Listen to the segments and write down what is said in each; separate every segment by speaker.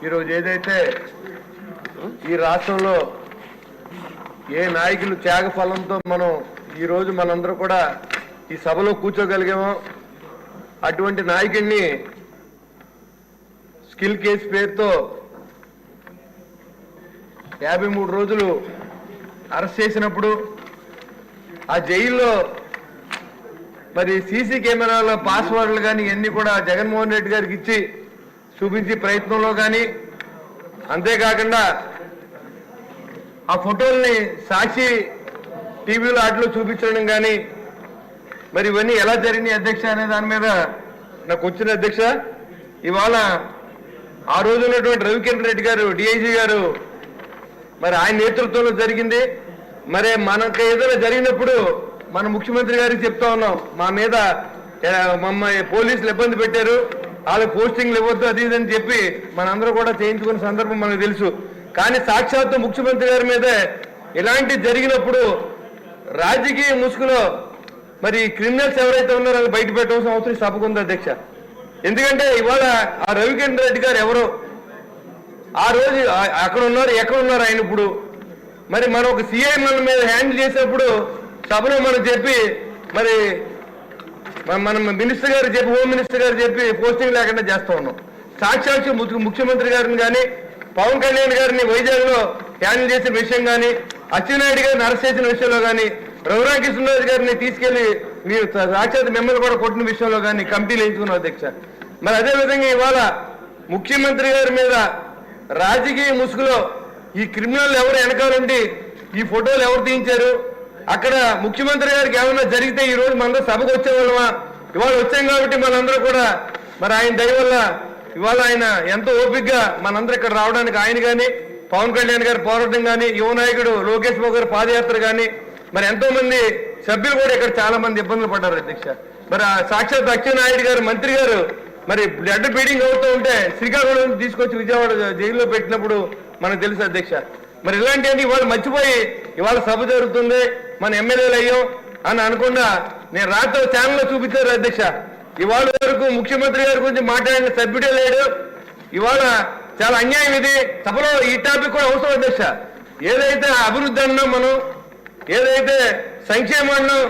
Speaker 1: ఈరోజు ఏదైతే ఈ రాష్ట్రంలో ఏ నాయకులు త్యాగ ఫలంతో మనం ఈరోజు మనందరూ కూడా ఈ సభలో కూర్చోగలిగామో అటువంటి నాయకుడిని స్కిల్ కేసు పేరుతో 53 రోజులు అరెస్ట్ చేసినప్పుడు ఆ జైల్లో మరి సీసీ కెమెరాల పాస్వర్డ్లు కానీ ఇవన్నీ కూడా జగన్మోహన్ రెడ్డి గారికి ఇచ్చి చూపించే ప్రయత్నంలో కానీ అంతేకాకుండా ఆ ఫోటోల్ని సాక్షి టీవీలో వాటిలో చూపించడం కానీ మరి ఇవన్నీ ఎలా జరిగినాయి అధ్యక్ష అనే దాని మీద నాకు వచ్చిన అధ్యక్ష ఇవాళ ఆ రోజు ఉన్నటువంటి రవికిరణ్ రెడ్డి గారు డిఐజీ గారు మరి ఆయన నేతృత్వంలో జరిగింది. మరి మనకు ఏదైనా జరిగినప్పుడు మన ముఖ్యమంత్రి గారికి చెప్తా ఉన్నాం, మా మీద మమ్మల్ని పోలీసులు ఇబ్బంది పెట్టారు, వాళ్ళకి పోస్టింగ్లు ఇవ్వద్దు అది ఇదని చెప్పి మనందరూ కూడా చేయించుకున్న సందర్భం మనకు తెలుసు. కానీ సాక్షాత్తు ముఖ్యమంత్రి గారి మీదే ఇలాంటి జరిగినప్పుడు రాజకీయ ముసుగులో మరి క్రిమినల్స్ ఎవరైతే ఉన్నారో అది బయట పెట్టవలసిన అవసరం సభకు ఉంది అధ్యక్ష. ఎందుకంటే ఇవాళ ఆ రవికిరణ్ రెడ్డి గారు ఎవరో ఆ రోజు అక్కడ ఉన్నారు, ఎక్కడ ఉన్నారు ఆయన ఇప్పుడు? మరి మనం ఒక సిఐ మన మీద హ్యాండిల్ చేసినప్పుడు సభలో మనం చెప్పి మరి మనం మినిస్టర్ గారు చెప్పి హోమ్ మినిస్టర్ గారు చెప్పి పోస్టింగ్ లేకుండా చేస్తా ఉన్నాం. సాక్షాత్ ముఖ్యమంత్రి గారిని కానీ పవన్ కళ్యాణ్ గారిని వైజాగ్లో హ్యాండిల్ చేసిన విషయం కానీ అచ్చెన్నాయుడు గారిని అరెస్ట్ చేసిన విషయంలో కానీ రఘురామకృష్ణరాజు గారిని తీసుకెళ్లి మీరు సాక్షాత్ మిమ్మల్ని కూడా కొట్టిన విషయంలో కానీ కమిటీలు వేయించుకున్నాం అధ్యక్ష. మరి అదేవిధంగా ఇవాళ ముఖ్యమంత్రి గారి మీద రాజకీయ ముసుగులో ఈ క్రిమినల్ ఎవరు వెనకాలండి, ఈ ఫోటోలు ఎవరు తీయించారు, అక్కడ ముఖ్యమంత్రి గారికి ఏమన్నా జరిగితే ఈ రోజు మనందరూ సభకు వచ్చేవాళ్ళమా? ఇవాళ వచ్చాం కాబట్టి మనందరూ కూడా మరి ఆయన దయ వల్ల ఇవాళ ఆయన ఎంతో ఓపికగా మనందరూ ఇక్కడ రావడానికి ఆయన కానీ పవన్ కళ్యాణ్ గారి పోరాటం కానీ యువ నాయకుడు లోకేష్ బాబు గారి పాదయాత్ర కానీ మరి ఎంతో మంది సభ్యులు కూడా ఇక్కడ చాలా మంది ఇబ్బందులు పడ్డారు అధ్యక్ష. మరి సాక్షాత్ అచ్చెన్నాయుడు గారు మంత్రి గారు మరి బ్లడ్ బీడింగ్ అవుతూ ఉంటే శ్రీకాకుళం తీసుకొచ్చి విజయవాడ జైల్లో పెట్టినప్పుడు మనకు తెలుసు అధ్యక్ష. మరి ఇలాంటివన్నీ ఇవాళ మర్చిపోయి ఇవాళ సభ జరుగుతుంది మన ఎమ్మెల్యేలు అయ్యాం అని అనుకున్నా నేను రాత్రి ఛానల్లో చూపించారు అధ్యక్ష. ఇవాళ వరకు ముఖ్యమంత్రి గారి గురించి మాట్లాడిన సభ్యుడే లేడు. ఇవాళ చాలా అన్యాయం ఇది. సభలో ఈ టాపిక్ కూడా అవసరం అధ్యక్ష. ఏదైతే అభివృద్ధి అన్నాం మనం, ఏదైతే సంక్షేమం అన్నాం,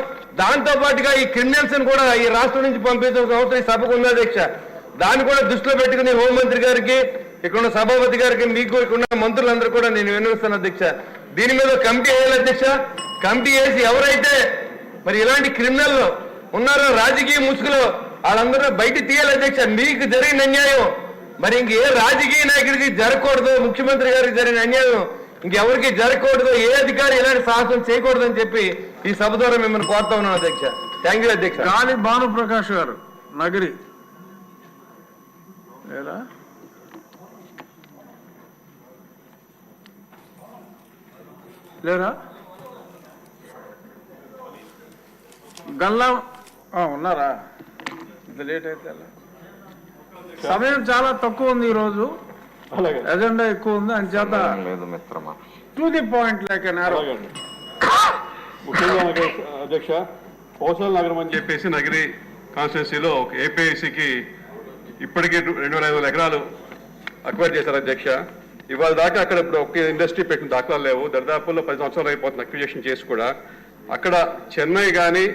Speaker 1: దాంతో పాటుగా ఈ క్రిమినల్స్ కూడా ఈ రాష్ట్రం నుంచి పంపించాల్సిన అవసరం ఈ సభకు ఉంది అధ్యక్ష. దాన్ని కూడా దృష్టిలో పెట్టుకుని హోంమంత్రి గారికి, ఇక్కడ సభాపతి గారికి, మీకు ఇక్కడ మంత్రులందరూ కూడా నేను విన్నవిస్తాను అధ్యక్ష. దీని మీద కమిటీ వేయాలి అధ్యక్ష. కమిటీ వేసి ఎవరైతే మరి ఇలాంటి క్రిమినల్ ఉన్నారో రాజకీయ ముసుగులో వాళ్ళందరూ బయట తీయాలి అధ్యక్ష. మీకు జరిగిన అన్యాయం మరి ఇంకే రాజకీయ నాయకుడికి జరగకూడదు, ముఖ్యమంత్రి గారికి జరిగిన అన్యాయం ఇంకెవరికి జరగకూడదు, ఏ అధికారి ఇలాంటి సాహసం చేయకూడదు అని చెప్పి ఈ సభ ద్వారా మిమ్మల్ని కోరుతా ఉన్నాను అధ్యక్ష. థ్యాంక్ యూ అధ్యక్ష.
Speaker 2: గాలి భానుప్రకాష్ గారు నగరి లేదా లేరా? గల్లా ఉన్నారా? ఇంత లేట్ అయితే సమయం చాలా తక్కువ ఉంది ఈరోజు, ఎజెండా ఎక్కువ ఉంది అని చేత టు ది పాయింట్ లేక
Speaker 3: ముఖ్యంగా అధ్యక్ష కౌశల్ నగరం అని చెప్పేసి నగరి కాన్స్టిట్యున్సీలో ఒక ఏపీఐసికి ఇప్పటికే 2,500 ఎకరాలు అక్వైర్ చేశారు అధ్యక్ష. ఇవాళ దాకా అక్కడ ఇప్పుడు ఒక ఇండస్ట్రీ పెట్టిన దాఖలాలు లేవు. దరిదాపుల్లో 10 సంవత్సరాలు అయిపోతుంది అక్విజిషన్ చేసి కూడా. అక్కడ చెన్నై కానీ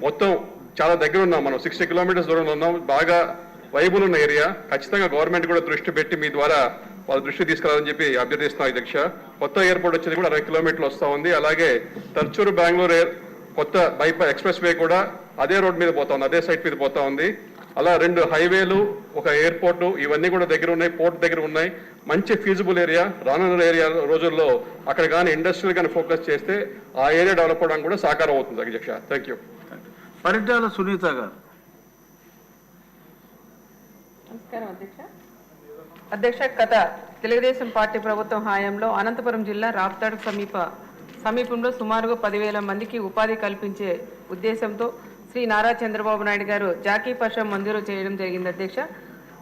Speaker 3: మొత్తం చాలా దగ్గర ఉన్నాం మనం, 60 కిలోమీటర్స్ దూరంలో ఉన్నాం. బాగా వైబుల్ ఉన్న ఏరియా. ఖచ్చితంగా గవర్నమెంట్ కూడా దృష్టి పెట్టి మీ ద్వారా వాళ్ళ దృష్టి తీసుకురావాలని చెప్పి అభ్యర్థిస్తున్నాం అధ్యక్ష. కొత్త ఎయిర్పోర్ట్ వచ్చేది కూడా 60 కిలోమీటర్లు వస్తూ ఉంది. అలాగే తరచూరు బెంగళూరు కొత్త బైపాస్ ఎక్స్ప్రెస్ వే కూడా అదే రోడ్ మీద పోతా ఉంది, అదే సైట్ మీద పోతా ఉంది. అలా 2 హైవేలు, ఒక ఎయిర్పోర్టు, ఇవన్నీ కూడా దగ్గర ఉన్నాయి, పోర్ట్ దగ్గర ఉన్నాయి. మంచి ఫీజిబుల్ ఏరియా. రానున్న ఏరియా రోజుల్లో అక్కడ కానీ ఇండస్ట్రియల్ కానీ ఫోకస్ చేస్తే ఆ ఏరియా డెవలప్ అవడానికి కూడా సహకారం అవుతుంది అధ్యక్ష. Thank you.
Speaker 2: పరిటాల సునీత గారు.
Speaker 4: నమస్కారం అధ్యక్ష. అధ్యక్ష, గత తెలుగుదేశం పార్టీ ప్రభుత్వం హయాంలో అనంతపురం జిల్లా రాప్తాడు సమీపంలో సుమారుగా 10,000 మందికి ఉపాధి కల్పించే ఉద్దేశంతో శ్రీ నారా చంద్రబాబు నాయుడు గారు జాకీ పరిశ్రమ మంజూరు చేయడం జరిగింది అధ్యక్ష.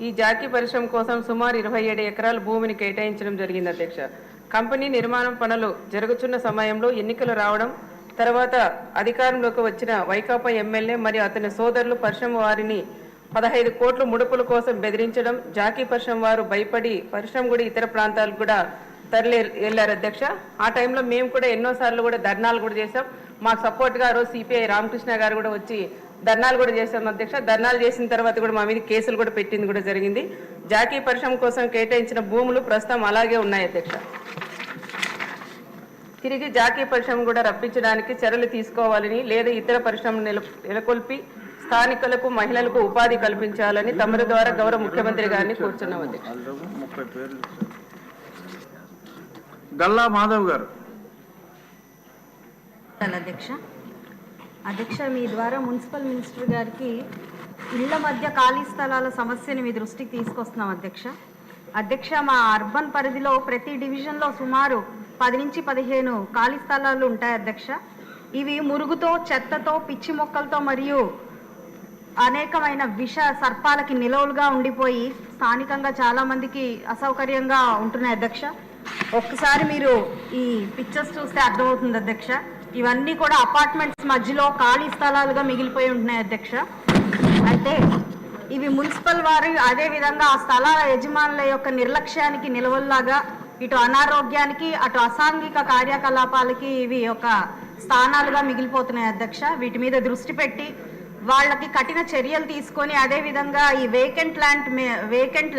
Speaker 4: ఈ జాకీ పరిశ్రమ కోసం సుమారు 27 ఎకరాల భూమిని కేటాయించడం జరిగింది అధ్యక్ష. కంపెనీ నిర్మాణం పనులు జరుగుతున్న సమయంలో ఎన్నికలు రావడం, తర్వాత అధికారంలోకి వచ్చిన వైకాపా ఎమ్మెల్యే మరియు అతని సోదరులు పరిశ్రమ వారిని 15 కోట్ల ముడుపుల కోసం బెదిరించడం, జాకీ పరిశ్రమ వారు భయపడి పరిశ్రమ కూడా ఇతర ప్రాంతాలకు కూడా తరలి వెళ్ళారు అధ్యక్ష. ఆ టైంలో మేము కూడా ఎన్నోసార్లు కూడా ధర్నాలు కూడా చేసాం. మాకు సపోర్ట్గా ఆ రోజు సిపిఐ రామకృష్ణ గారు కూడా వచ్చి ధర్నాలు కూడా చేశాం అధ్యక్ష. ధర్నాలు చేసిన తర్వాత కూడా మా మీద కేసులు కూడా పెట్టింది కూడా జరిగింది. జాకీ పరిశ్రమ కోసం కేటాయించిన భూములు ప్రస్తుతం అలాగే ఉన్నాయి అధ్యక్ష. తిరిగి జాకీ పరిశ్రమ కూడా రప్పించడానికి చర్యలు తీసుకోవాలని లేదా ఇతర పరిశ్రమను నెలకొల్పి స్థానికులకు మహిళలకు ఉపాధి కల్పించాలని తమరి ద్వారా గౌరవ ముఖ్యమంత్రి గారిని కోరుచున్నాం అధ్యక్ష.
Speaker 2: 30 పేర్లు. గల్లా మాధవ్ గారు.
Speaker 5: అధ్యక్ష, మీ ద్వారా మున్సిపల్ మినిస్టర్ గారికి ఇళ్ల మధ్య ఖాళీ స్థలాల సమస్యని మీ దృష్టికి తీసుకొస్తున్నాం అధ్యక్ష. మా అర్బన్ పరిధిలో ప్రతి డివిజన్లో సుమారు 10 నుంచి 15 ఖాళీ స్థలాలు ఉంటాయి అధ్యక్ష. ఇవి మురుగుతో, చెత్తతో, పిచ్చి మొక్కలతో మరియు అనేకమైన విష సర్పాలకి నిలవులుగా ఉండిపోయి స్థానికంగా చాలా మందికి అసౌకర్యంగా ఉంటున్నాయి అధ్యక్ష. ఒక్కసారి మీరు ఈ పిక్చర్స్ చూస్తే అర్థమవుతుంది అధ్యక్ష. ఇవన్నీ కూడా అపార్ట్మెంట్స్ మధ్యలో ఖాళీ స్థలాలుగా మిగిలిపోయి ఉంటున్నాయి అధ్యక్ష. అయితే ఇవి మున్సిపల్ వారు అదేవిధంగా ఆ స్థలాల యజమానుల యొక్క నిర్లక్ష్యానికి నిలవల్లాగా ఇటు అనారోగ్యానికి అటు అసాంఘిక కార్యకలాపాలకి ఇవి ఒక స్థానాలుగా మిగిలిపోతున్నాయి అధ్యక్ష. వీటి మీద దృష్టి పెట్టి వాళ్ళకి కఠిన చర్యలు తీసుకొని అదేవిధంగా ఈ వేకెంట్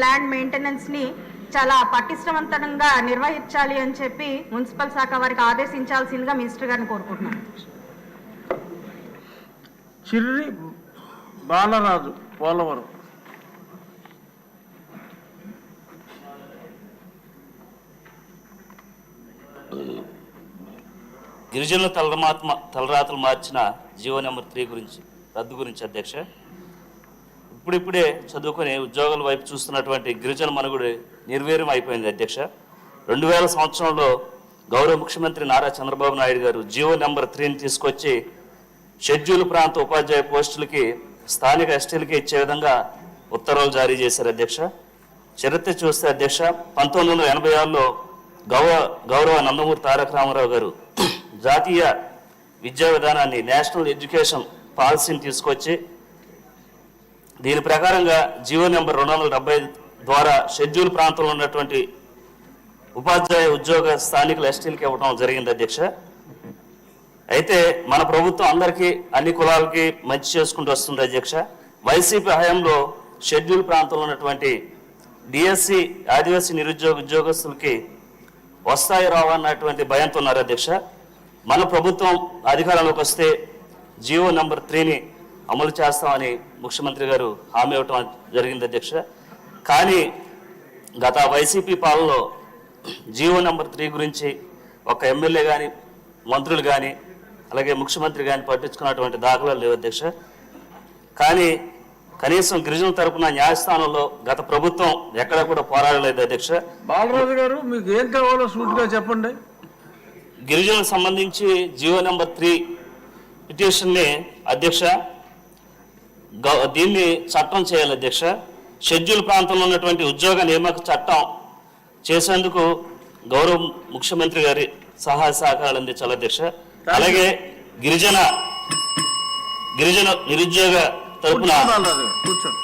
Speaker 5: ల్యాండ్ మెయింటెనెన్స్ని చాలా పటిష్టవంతంగా నిర్వహించాలి అని చెప్పి మున్సిపల్ శాఖ వారికి ఆదేశించాల్సిందిగా మినిస్టర్ గారిని కోరుకుంటున్నాను.
Speaker 2: చిర్రి బాలరాజు, పోలవరం.
Speaker 6: గిరిజనుల తలరాతలు మార్చిన జీవో నెంబర్ 3 రద్దు గురించి అధ్యక్ష. ఇప్పుడిప్పుడే చదువుకొని ఉద్యోగాల వైపు చూస్తున్నటువంటి గిరిజన మనుగుడు నిర్వీర్యం అయిపోయింది అధ్యక్ష. 2000 సంవత్సరంలో గౌరవ ముఖ్యమంత్రి నారా చంద్రబాబు నాయుడు గారు జీవో నెంబర్ 3 తీసుకొచ్చి షెడ్యూల్ ప్రాంత ఉపాధ్యాయ పోస్టులకి స్థానిక ఎస్టీలకి ఇచ్చే విధంగా ఉత్తర్వులు జారీ చేశారు అధ్యక్ష. చరిత్ర చూస్తే అధ్యక్ష 1986లో గౌరవ నందమూరి తారక రామారావు గారు జాతీయ విద్యా విధానాన్ని, నేషనల్ ఎడ్యుకేషన్ పాలసీని తీసుకొచ్చి దీని ప్రకారంగా జీవో నెంబర్ 275 ద్వారా షెడ్యూల్ ప్రాంతంలో ఉన్నటువంటి ఉపాధ్యాయ ఉద్యోగ స్థానికుల ఎస్టీలకి ఇవ్వడం జరిగింది అధ్యక్ష. అయితే మన ప్రభుత్వం అందరికీ అన్ని కులాలకి మంచి చేసుకుంటూ వస్తుంది అధ్యక్ష. వైసీపీ హయాంలో షెడ్యూల్ ప్రాంతంలో ఉన్నటువంటి డిఎస్సి ఆదివాసీ నిరుద్యోగ ఉద్యోగస్తులకి వస్తాయి రావన్నటువంటి భయంతో ఉన్నారు అధ్యక్ష. మన ప్రభుత్వం అధికారంలోకి వస్తే జీవో నెంబర్ 3ని అమలు చేస్తామని ముఖ్యమంత్రి గారు హామీ ఇవ్వటం జరిగింది అధ్యక్ష. కానీ గత వైసీపీ పాలనలో జీవో నెంబర్ 3 గురించి ఒక ఎమ్మెల్యే కానీ, మంత్రులు కానీ, అలాగే ముఖ్యమంత్రి కానీ పట్టించుకున్నటువంటి దాఖలాలు లేవు అధ్యక్ష. కానీ కనీసం గిరిజనుల తరపున న్యాయస్థానంలో గత ప్రభుత్వం ఎక్కడ కూడా పోరాడలేదు అధ్యక్ష.
Speaker 2: బాలరాజు గారు, మీకు ఏం కావాలో సూటిగా చెప్పండి.
Speaker 6: గిరిజనులకు సంబంధించి జీవో నెంబర్ 3 పిటిషన్ని అధ్యక్ష దీన్ని చట్టం చేయాలి అధ్యక్ష. షెడ్యూల్ ప్రాంతంలో ఉన్నటువంటి ఉద్యోగ నియామక చట్టం చేసేందుకు గౌరవ ముఖ్యమంత్రి గారి సహాయ సహకారాలు అందించాలి అధ్యక్ష. అలాగే గిరిజన నిరుద్యోగ తరపున
Speaker 2: కూర్చోండి.